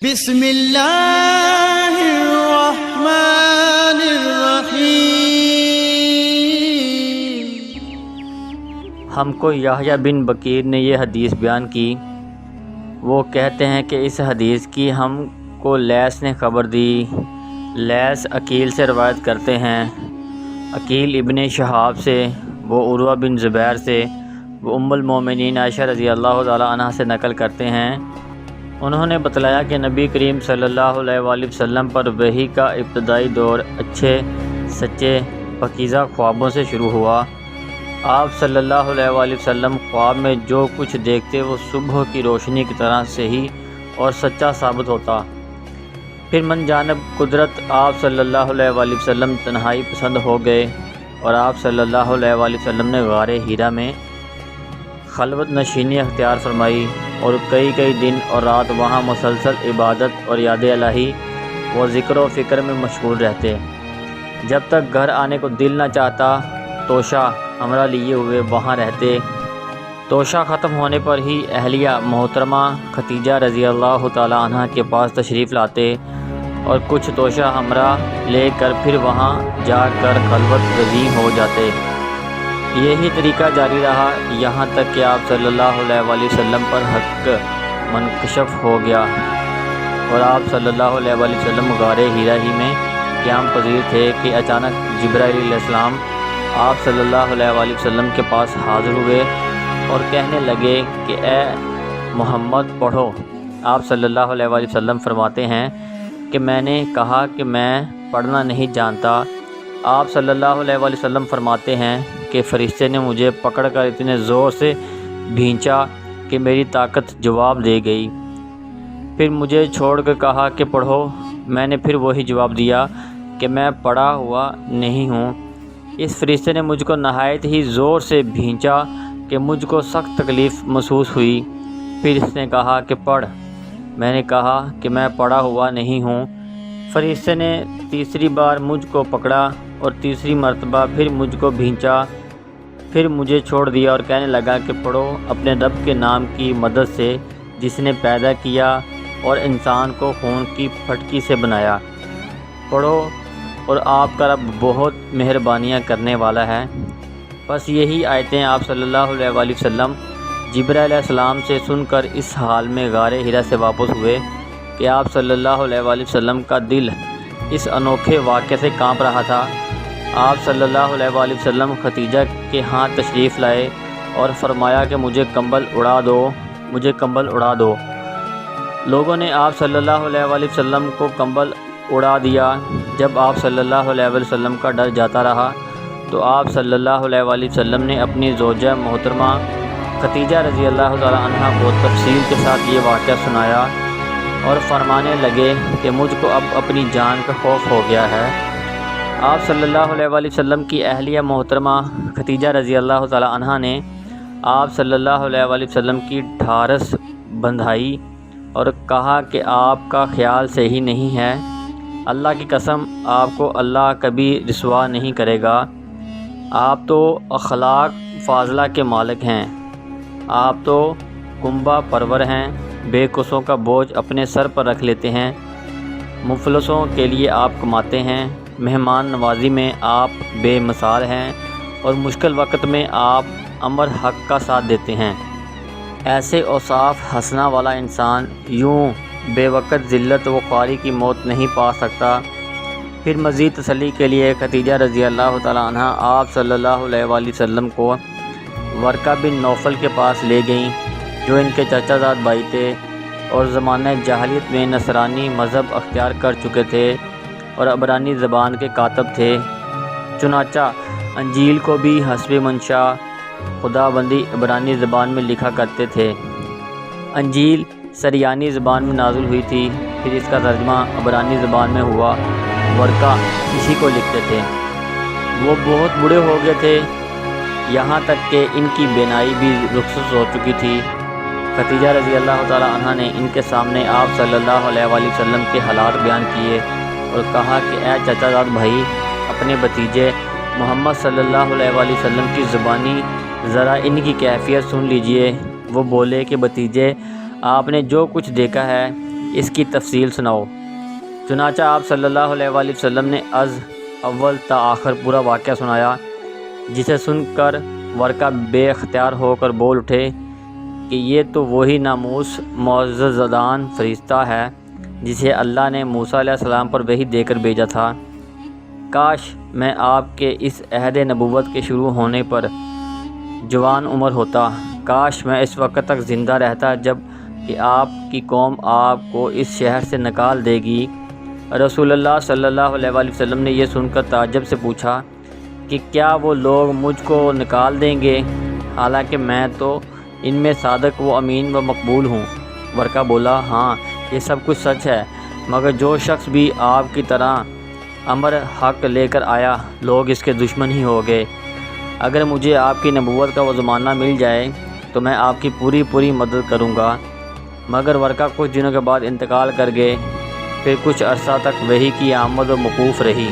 بسم اللہ الرحمن الرحیم۔ ہم کو یحییٰ بن بکیر نے یہ حدیث بیان کی۔ وہ کہتے ہیں کہ اس حدیث کی ہم کو لیث نے خبر دی۔ لیث عقیل سے روایت کرتے ہیں، عقیل ابن شہاب سے، وہ عروہ بن زبیر سے، وہ ام المومنین عائشہ رضی اللہ تعالیٰ عنہ سے نقل کرتے ہیں۔ انہوں نے بتلایا کہ نبی کریم صلی اللہ علیہ وآلہ وسلم پر وحی کا ابتدائی دور اچھے سچے پاکیزہ خوابوں سے شروع ہوا۔ آپ صلی اللہ علیہ وآلہ وسلم خواب میں جو کچھ دیکھتے وہ صبح کی روشنی کی طرح صحیح اور سچا ثابت ہوتا۔ پھر من جانب قدرت آپ صلی اللہ علیہ وآلہ وسلم تنہائی پسند ہو گئے، اور آپ صلی اللہ علیہ وآلہ وسلم نے غار ہیرا میں خلوت نشینی اختیار فرمائی، اور کئی دن اور رات وہاں مسلسل عبادت اور یاد الہی و ذکر و فکر میں مشغول رہتے۔ جب تک گھر آنے کو دل نہ چاہتا توشہ ہمراہ لیے ہوئے وہاں رہتے۔ توشہ ختم ہونے پر ہی اہلیہ محترمہ ختیجہ رضی اللہ تعالیٰ عنہ کے پاس تشریف لاتے، اور کچھ توشہ ہمراہ لے کر پھر وہاں جا کر خلوت گزین ہو جاتے۔ یہی طریقہ جاری رہا یہاں تک کہ آپ صلی اللہ علیہ وآلہ وسلم پر حق منکشف ہو گیا، اور آپ صلی اللہ علیہ وآلہ وسلم غار ہیرا ہی میں قیام پذیر تھے کہ اچانک جبرائیل علیہ السلام آپ صلی اللہ علیہ وآلہ وسلم کے پاس حاضر ہوئے اور کہنے لگے کہ اے محمد پڑھو۔ آپ صلی اللہ علیہ وآلہ وسلم فرماتے ہیں کہ میں نے کہا کہ میں پڑھنا نہیں جانتا۔ آپ صلی اللہ علیہ وآلہ وسلم فرماتے ہیں کہ فرشتے نے مجھے پکڑ کر اتنے زور سے بھینچا کہ میری طاقت جواب دے گئی۔ پھر مجھے چھوڑ کر کہا کہ پڑھو۔ میں نے پھر وہی جواب دیا کہ میں پڑھا ہوا نہیں ہوں۔ اس فرشتے نے مجھ کو نہایت ہی زور سے بھینچا کہ مجھ کو سخت تکلیف محسوس ہوئی۔ پھر اس نے کہا کہ پڑھ۔ میں نے کہا کہ میں پڑھا ہوا نہیں ہوں۔ فرشتے نے تیسری بار مجھ کو پکڑا اور تیسری مرتبہ پھر مجھ کو بھینچا، پھر مجھے چھوڑ دیا اور کہنے لگا کہ پڑھو اپنے رب کے نام کی مدد سے جس نے پیدا کیا اور انسان کو خون کی پھٹکی سے بنایا۔ پڑھو، اور آپ کا رب بہت مہربانیاں کرنے والا ہے۔ بس یہی آیتیں آپ صلی اللہ علیہ وآلہ وسلم جبرائیل علیہ السلام سے سن کر اس حال میں غار ہیرا سے واپس ہوئے کہ آپ صلی اللہ علیہ وآلہ وسلم کا دل اس انوکھے واقعے سے کانپ رہا تھا۔ آپ صلی اللہ علیہ وآلہ وسلم ختیجہ کے ہاں تشریف لائے اور فرمایا کہ مجھے کمبل اڑا دو۔ لوگوں نے آپ صلی اللہ علیہ وآلہ وسلم کو کمبل اڑا دیا۔ جب آپ صلی اللہ علیہ وآلہ وسلم کا ڈر جاتا رہا تو آپ صلی اللہ علیہ وآلہ وسلم نے اپنی زوجہ محترمہ ختیجہ رضی اللہ تعالیٰ عنہ کو تفصیل کے ساتھ یہ واقعہ سنایا اور فرمانے لگے کہ مجھ کو اب اپنی جان کا خوف ہو گیا ہے۔ آپ صلی اللہ علیہ وآلہ وسلم کی اہلیہ محترمہ ختیجہ رضی اللہ تعالیٰ عنہ نے آپ صلی اللہ علیہ وآلہ وسلم کی ڈھارس بندھائی اور کہا کہ آپ کا خیال صحیح نہیں ہے۔ اللہ کی قسم آپ کو اللہ کبھی رسوا نہیں کرے گا۔ آپ تو اخلاق فاضلہ کے مالک ہیں، آپ تو کنبہ پرور ہیں، بے کسوں کا بوجھ اپنے سر پر رکھ لیتے ہیں، مفلسوں کے لیے آپ کماتے ہیں، مہمان نوازی میں آپ بے مثال ہیں، اور مشکل وقت میں آپ امر حق کا ساتھ دیتے ہیں۔ ایسے اوصاف حسنہ والا انسان یوں بے وقت ذلت و خواری کی موت نہیں پا سکتا۔ پھر مزید تسلی کے لیے ختیجہ رضی اللہ تعالیٰ عنہ آپ صلی اللہ علیہ وآلہ وسلم کو ورقہ بن نوفل کے پاس لے گئیں، جو ان کے چچا زاد بھائی تھے اور زمانہ جاہلیت میں نصرانی مذہب اختیار کر چکے تھے اور عبرانی زبان کے کاتب تھے۔ چنانچہ انجیل کو بھی حسب منشا خدا بندی عبرانی زبان میں لکھا کرتے تھے۔ انجیل سریانی زبان میں نازل ہوئی تھی، پھر اس کا ترجمہ عبرانی زبان میں ہوا۔ ورقہ اسی کو لکھتے تھے۔ وہ بہت بوڑھے ہو گئے تھے، یہاں تک کہ ان کی بینائی بھی رخصت ہو چکی تھی۔ ختیجہ رضی اللہ تعالیٰ عنہ نے ان کے سامنے آپ صلی اللہ علیہ وآلہ وسلم کے حالات بیان کیے اور کہا کہ اے چچا زاد بھائی، اپنے بھتیجے محمد صلی اللہ علیہ وآلہ وسلم کی زبانی ذرا ان کی کیفیت سن لیجئے۔ وہ بولے کہ بھتیجے، آپ نے جو کچھ دیکھا ہے اس کی تفصیل سناؤ۔ چنانچہ آپ صلی اللہ علیہ وآلہ وسلم نے از اول تا آخر پورا واقعہ سنایا، جسے سن کر ورقہ بے اختیار ہو کر بول اٹھے کہ یہ تو وہی ناموس معززدان فرشتہ ہے جسے اللہ نے موسیٰ علیہ السلام پر وحی دے کر بھیجا تھا۔ کاش میں آپ کے اس عہد نبوت کے شروع ہونے پر جوان عمر ہوتا، کاش میں اس وقت تک زندہ رہتا جب کہ آپ کی قوم آپ کو اس شہر سے نکال دے گی۔ رسول اللہ صلی اللہ علیہ وآلہ وسلم نے یہ سن کر تعجب سے پوچھا کہ کیا وہ لوگ مجھ کو نکال دیں گے، حالانکہ میں تو ان میں صادق و امین و مقبول ہوں؟ ورقہ بولا، ہاں یہ سب کچھ سچ ہے، مگر جو شخص بھی آپ کی طرح امر حق لے کر آیا، لوگ اس کے دشمن ہی ہو گئے۔ اگر مجھے آپ کی نبوت کا وہ زمانہ مل جائے تو میں آپ کی پوری مدد کروں گا۔ مگر ورقہ کچھ دنوں کے بعد انتقال کر گئے، پھر کچھ عرصہ تک وحی کی آمد و موقوف رہی۔